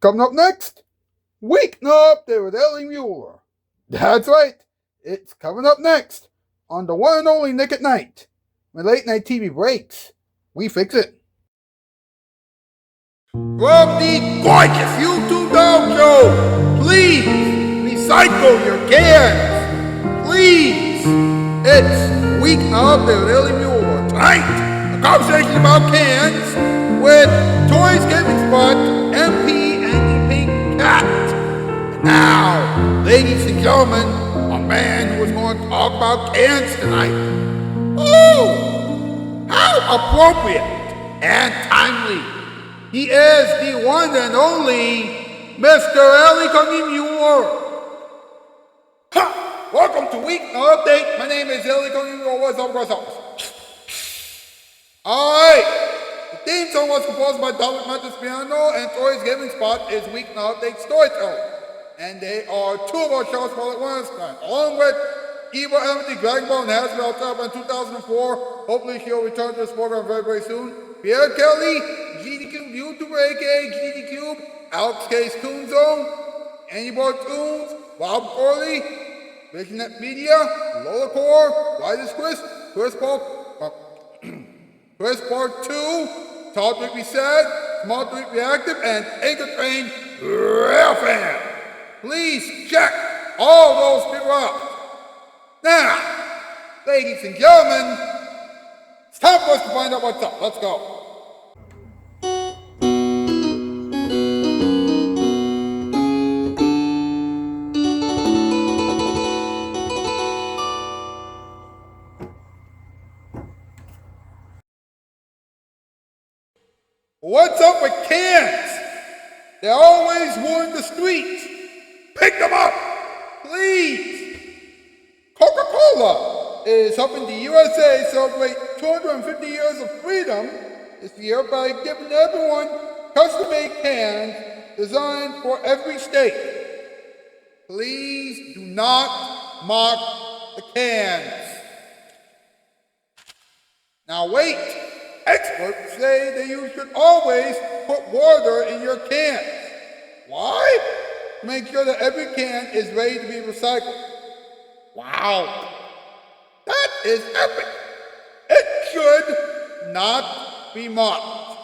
Coming up next, Weeknight with Ellie Muller. That's right, it's coming up next on the one and only Nick at Night. When late night TV breaks, we fix it. From the gorgeous YouTube dog show, please recycle your cans. Please, it's Weeknight with Ellie Muller. Tonight, a conversation about cans with Toys Gaming Spot, MP, and the Pink Cat. Now, ladies and gentlemen, a man who is going to talk about cans tonight. Oh, how appropriate and timely. He is the one and only Mr. Ellie Muller. Welcome to Weeknight Update. My name is Ellie Muller. What's up? Alright. The theme song was composed by Dominic Mathis Piano, and Toys Gaming Spot is Weeknight Update Storyteller. And they are two of our shows for like one time, along with Eva Emily Dragon Ball and Hasbro Top in 2004. Hopefully she'll return to this program very, very soon. Pierre Kelly, GD Cube YouTuber, aka GD Cube, Alex K's Toon Zone, Anyboard Toons, Bob Corley, Visionet Media, Lola Core, Riders Chris Part 2, Talk Week Be Sad, Small Week Be Active, and Anchor Train Real Fan. Please check all those people out. Now, ladies and gentlemen, it's time for us to find out what's up. Let's go. What's up with cans? They're always ruin the streets. Pick them up, please. Coca-Cola is helping the USA celebrate 250 years of freedom this year by giving everyone custom-made cans designed for every state. Please do not mock the cans. Now wait. Experts say that you should always put water in your cans. Why? To make sure that every can is ready to be recycled. Wow. That is epic. It should not be mocked.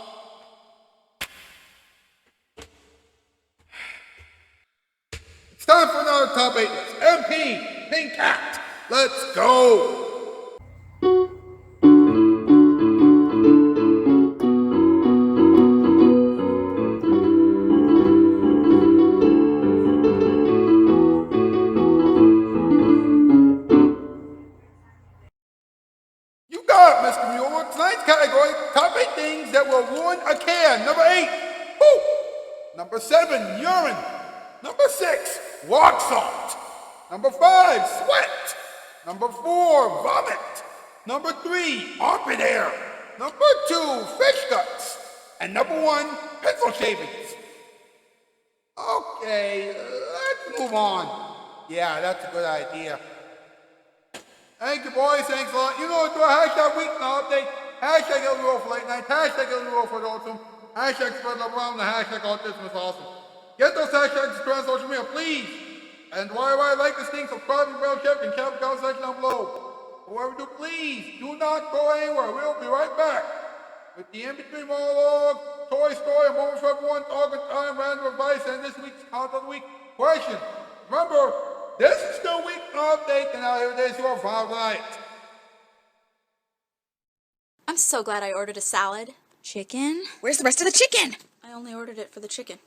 It's time for another top 8 list. MP, Pink Cat. Let's go. Mr. Muller, tonight's category, top 8 things that will ruin a can. Number 8, poop. Number 7, urine. Number 6, rock salt. Number 5, sweat. Number 4, vomit. Number 3, armpit hair. Number 2, fish guts. And number 1, pencil shavings. Okay, let's move on. Yeah, that's a good idea. Thank you, boys. Thanks a lot. You know what to do. Hashtag Weeknight Update. Hashtag Ellie Roll for Late Night. Hashtag Ellie Roll for Autumn. Hashtag Spread Love Around. And hashtag Autism is Awesome. Get those hashtags to on social media, please. And while I like this thing, subscribe and bell check and check the comment section down below. Whoever do, please do not go anywhere. We'll be right back with the in-between monologue, toy story, a moment for everyone, talk and time, random advice, and this week's Count of the Week question. Remember, this is still Weeknight Update, and now here it is, your final night. I'm so glad I ordered a salad. Chicken? Where's the rest of the chicken? I only ordered it for the chicken.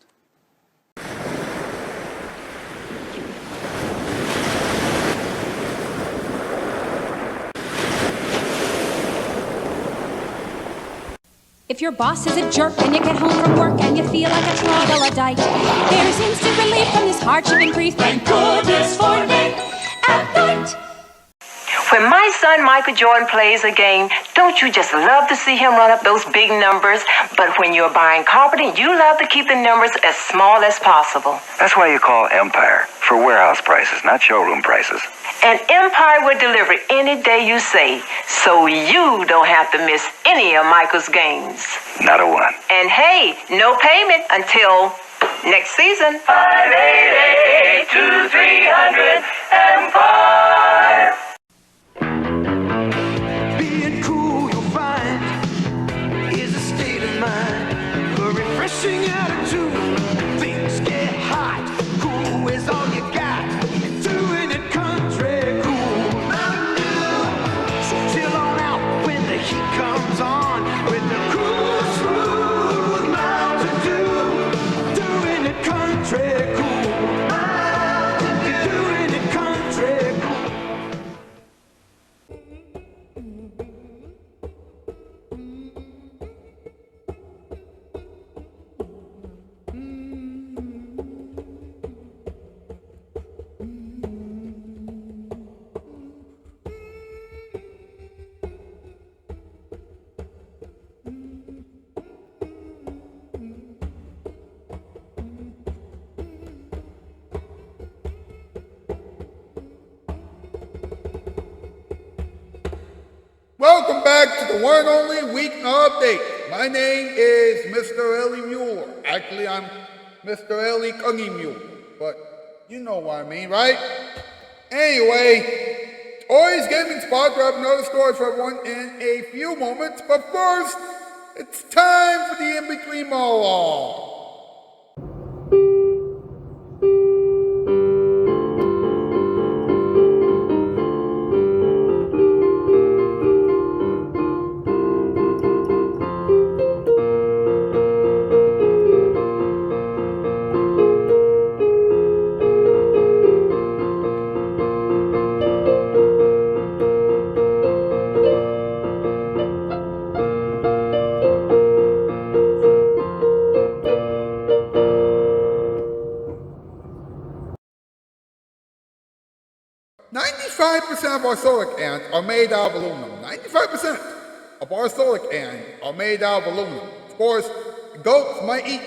If your boss is a jerk and you get home from work and you feel like a troglodyte, there's instant relief from this hardship and grief. Thank goodness for Nick at Night. When my son Michael Jordan plays a game, don't you just love to see him run up those big numbers? But when you're buying carpeting, you love to keep the numbers as small as possible. That's why you call Empire, for warehouse prices, not showroom prices. And Empire will deliver any day you say, so you don't have to miss any of Michael's games. Not a one. And hey, no payment until Next season. 588-2305. Being cool, you'll find, is a state of mind. A refreshing attitude. Things get hot. Cool is all you got. Doing it country cool. Mountain Dew. So chill on out when the heat comes on. With the cool, smooth Mountain Dew. Doing it country cool. Mountain Dew. Doing it country cool. Welcome back to the one and only Weeknight Update. My name is Mr. Ellie Muller. Actually, I'm Mr. Ellie Cungy Muller, but you know what I mean, right? Anyway, Tori's Gaming Spot will have another story for everyone in a few moments, but first, it's time for the in-between monologue. Of our solar cans are made out of aluminum. 95% of our solar cans are made out of aluminum. Of course, the goats might eat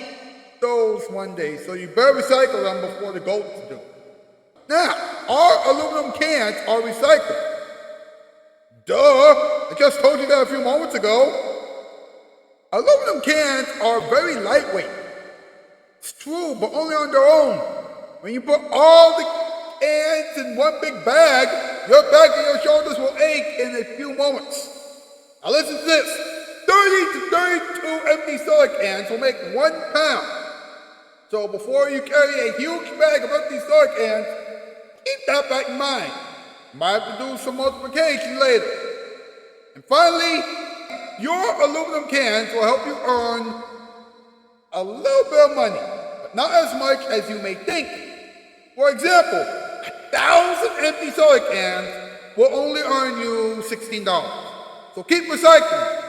those one day, so you better recycle them before the goats do. Now, our aluminum cans are recycled. Duh! I just told you that a few moments ago. Aluminum cans are very lightweight. It's true, but only on their own. When you put all the cans in one big bag, your back and your shoulders will ache in a few moments. Now listen to this. 30 to 32 empty soda cans will make 1 pound. So before you carry a huge bag of empty soda cans, keep that back in mind. You might have to do some multiplication later. And finally, your aluminum cans will help you earn a little bit of money, but not as much as you may think. For example, 1,000 empty soda cans will only earn you $16. So keep recycling,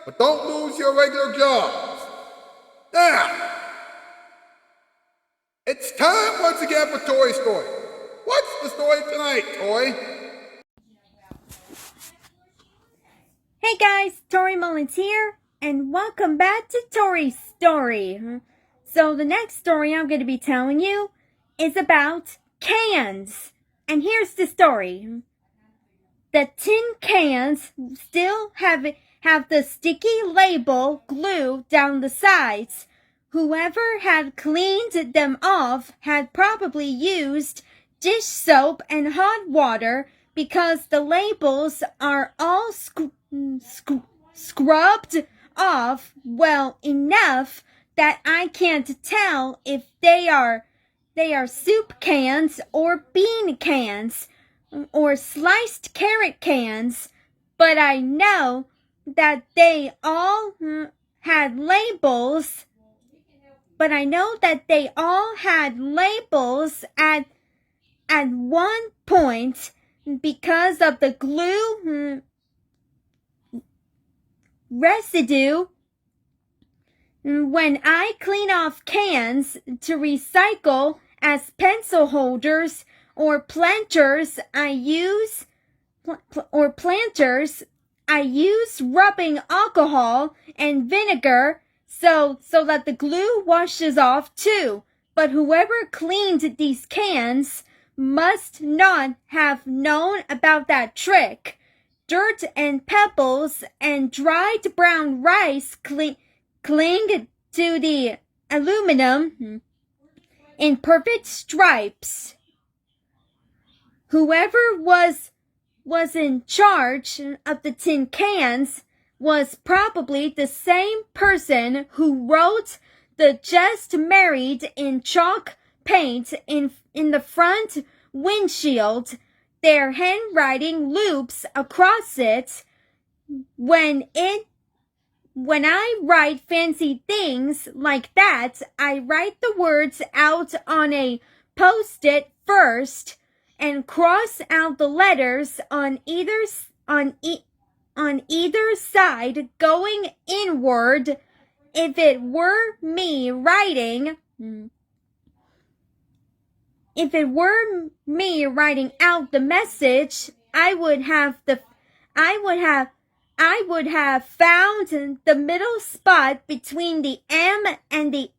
but don't lose your regular jobs. Now, it's time once again for Tori's story. What's the story tonight, Tori? Hey guys, Tori Mullins here, and welcome back to Tori's Story. So the next story I'm going to be telling you is about cans. And here's the story. The tin cans still have the sticky label glued down the sides. Whoever had cleaned them off had probably used dish soap and hot water because the labels are all scrubbed off well enough that I can't tell if they are soup cans or bean cans or sliced carrot cans, but I know that they all had labels. But I know that they all had labels at one point because of the glue residue. When I clean off cans to recycle as pencil holders or planters, I use rubbing alcohol and vinegar so that the glue washes off too. But whoever cleaned these cans must not have known about that trick. Dirt and pebbles and dried brown rice cling to the aluminum in perfect stripes. Whoever was in charge of the tin cans was probably the same person who wrote the just married in chalk paint in the front windshield, their handwriting loops across it. When I write fancy things like that, I write the words out on a post-it first and cross out the letters on either side going inward. If it were me writing out the message, I would have found the middle spot between the M and the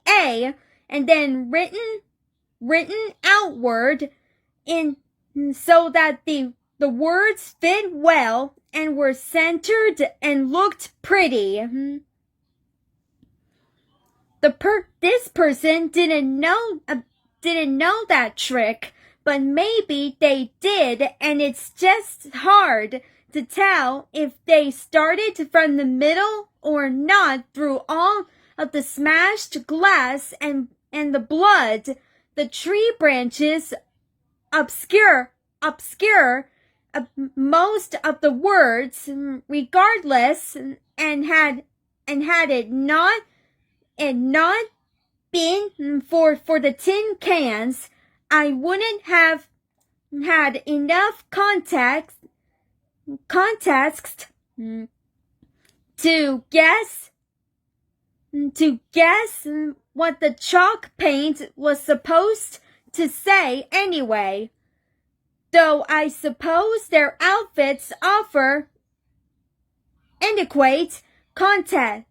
A, and then written outward in so that the words fit well and were centered and looked pretty. This person didn't know that trick, but maybe they did, and it's just hard to tell if they started from the middle or not through all of the smashed glass and the blood. The tree branches obscure most of the words regardless, and had it not been for the tin cans, I wouldn't have had enough context to guess what the chalk paint was supposed to say anyway. Though I suppose their outfits offer adequate context.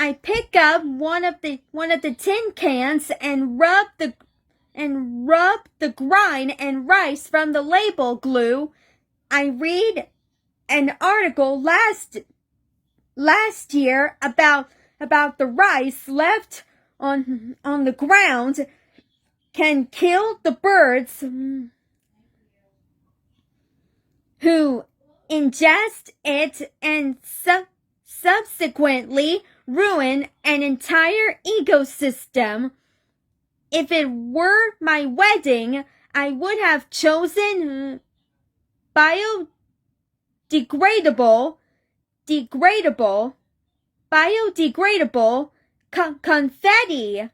I pick up one of the tin cans and rub the grind and rice from the label glue. I read an article last year about the rice left on the ground can kill the birds who ingest it and subsequently ruin an entire ecosystem. If it were my wedding, I would have chosen biodegradable confetti.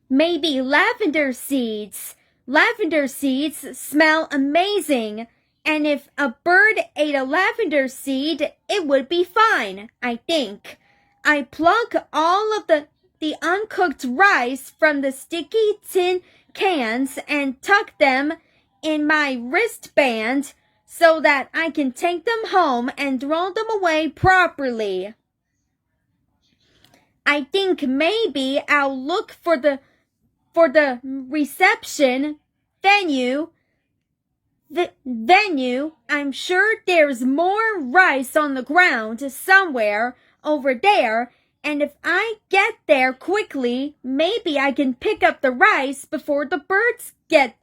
Maybe lavender seeds. Lavender seeds smell amazing, and if a bird ate a lavender seed, it would be fine, I think. I pluck all of the uncooked rice from the sticky tin cans and tuck them in my wristband so that I can take them home and throw them away properly. I think maybe I'll look for the reception venue. I'm sure there's more rice on the ground somewhere over there, and if I get there quickly, maybe I can pick up the rice before the birds get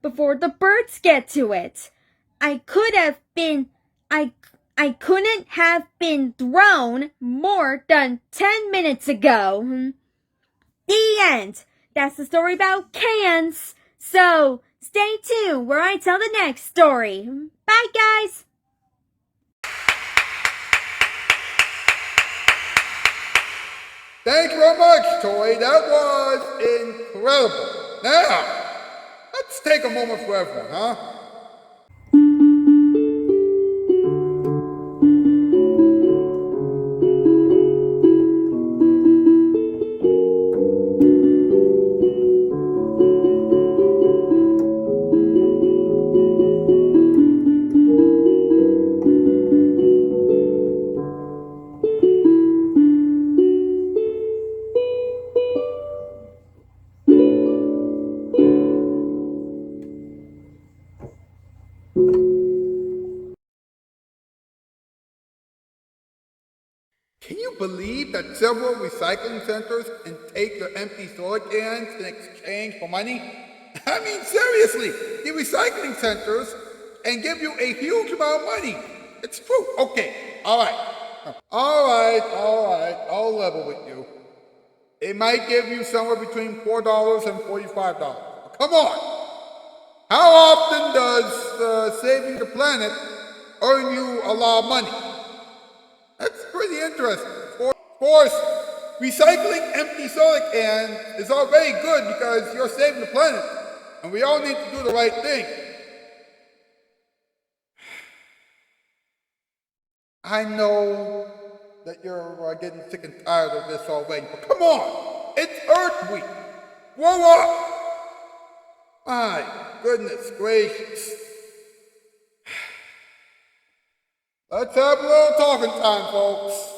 to it. I couldn't have been thrown more than 10 minutes ago. The end. That's the story about cans. So, stay tuned where I tell the next story. Bye, guys! Thank you very much, Tori. That was incredible. Now, let's take a moment for everyone, huh? Can you believe that several recycling centers can take your empty soda cans in exchange for money? I mean, seriously, the recycling centers can give you a huge amount of money. It's true. Okay, all right, I'll level with you. It might give you somewhere between $4 and $45. Come on. How often does saving the planet earn you a lot of money? That's pretty interesting. Of course, recycling empty soda cans is already good because you're saving the planet, and we all need to do the right thing. I know that you're getting sick and tired of this already, but come on, it's Earth Week. Grow up. My goodness gracious. Let's have a little talking time, folks.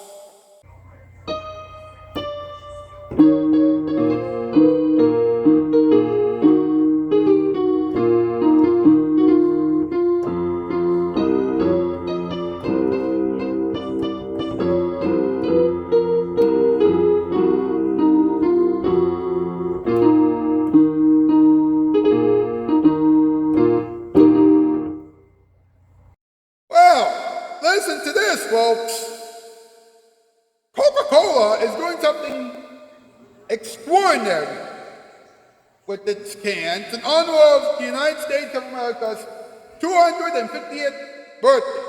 Well, listen to this, folks. Coca-Cola is doing something extraordinary with its cans in honor of the United States of America's 250th birthday.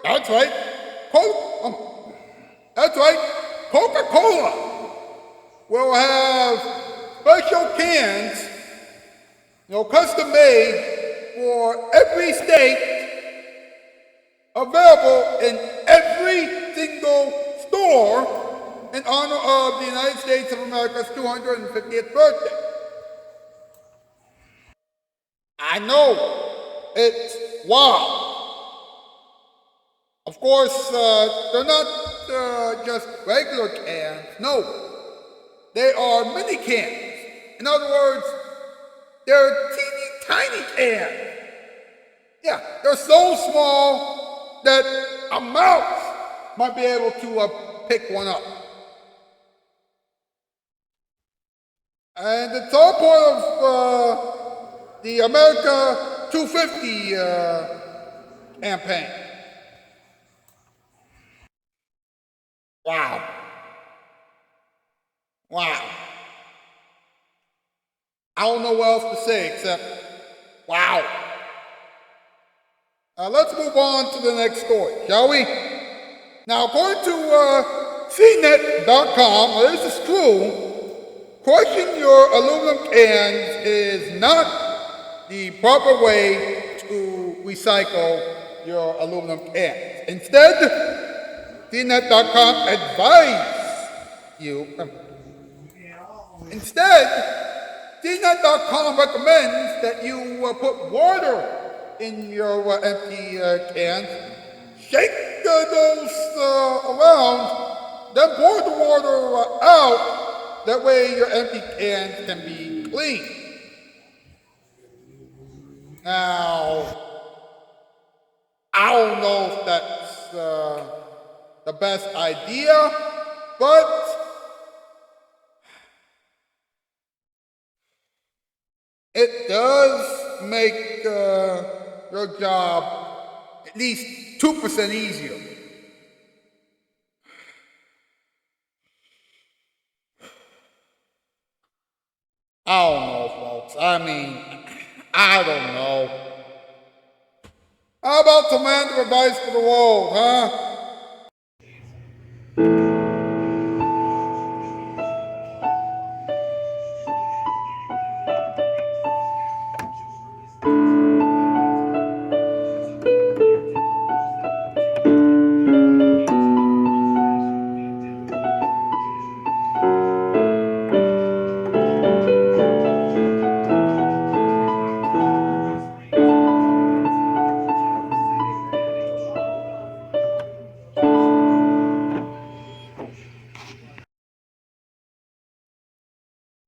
That's right. Coca-Cola will have special cans, custom made for every state, available in every single store in honor of the United States of America's 250th birthday. I know, it's wild. Of course, they're not just regular cans, no. They are mini cans. In other words, they're teeny tiny cans. Yeah, they're so small that a mouse might be able to pick one up. And it's all part of the America 250 campaign. Wow. I don't know what else to say except, wow. Let's move on to the next story, shall we? Now, according to CNET.com, this is true, crushing your aluminum cans is not the proper way to recycle your aluminum cans. Instead, CNET.com CNET.com recommends that you put water in your empty cans, shake those around, then pour the water out. That way your empty cans can be clean. Now, I don't know if that's the best idea, but it does make your job at least 2% easier. I don't know, folks. I don't know. How about some random advice for the world, huh?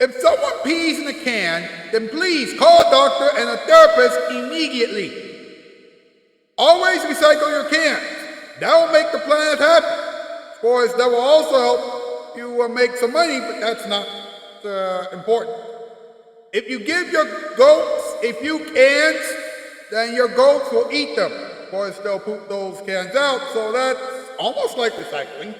If someone pees in a can, then please call a doctor and a therapist immediately. Always recycle your cans. That will make the planet happy. Of course, that will also help you make some money, but that's not important. If you give your goats a few cans, then your goats will eat them. Of course, they'll poop those cans out, so that's almost like recycling.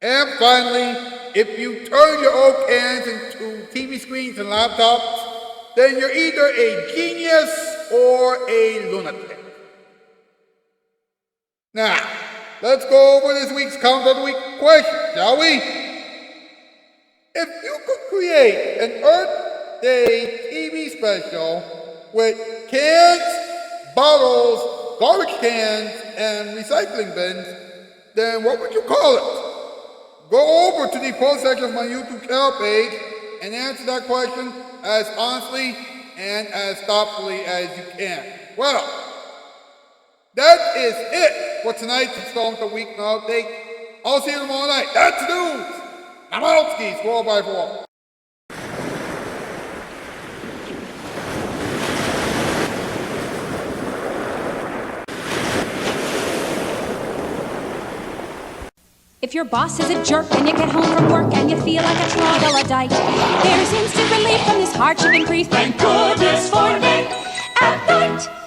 And finally, if you turn your old cans into TV screens and laptops, then you're either a genius or a lunatic. Now, let's go over this week's Count of the Week question, shall we? If you could create an Earth Day TV special with cans, bottles, garbage cans, and recycling bins, then what would you call it? Go over to the post section of my YouTube channel page and answer that question as honestly and as thoughtfully as you can. Well, that is it for tonight's installment of Weeknight Update. I'll see you tomorrow night. That's the news. I'm out, skis, 4x4. If your boss is a jerk and you get home from work and you feel like a troglodyte, there's instant relief from this hardship and grief. Thank goodness for Nick at Night.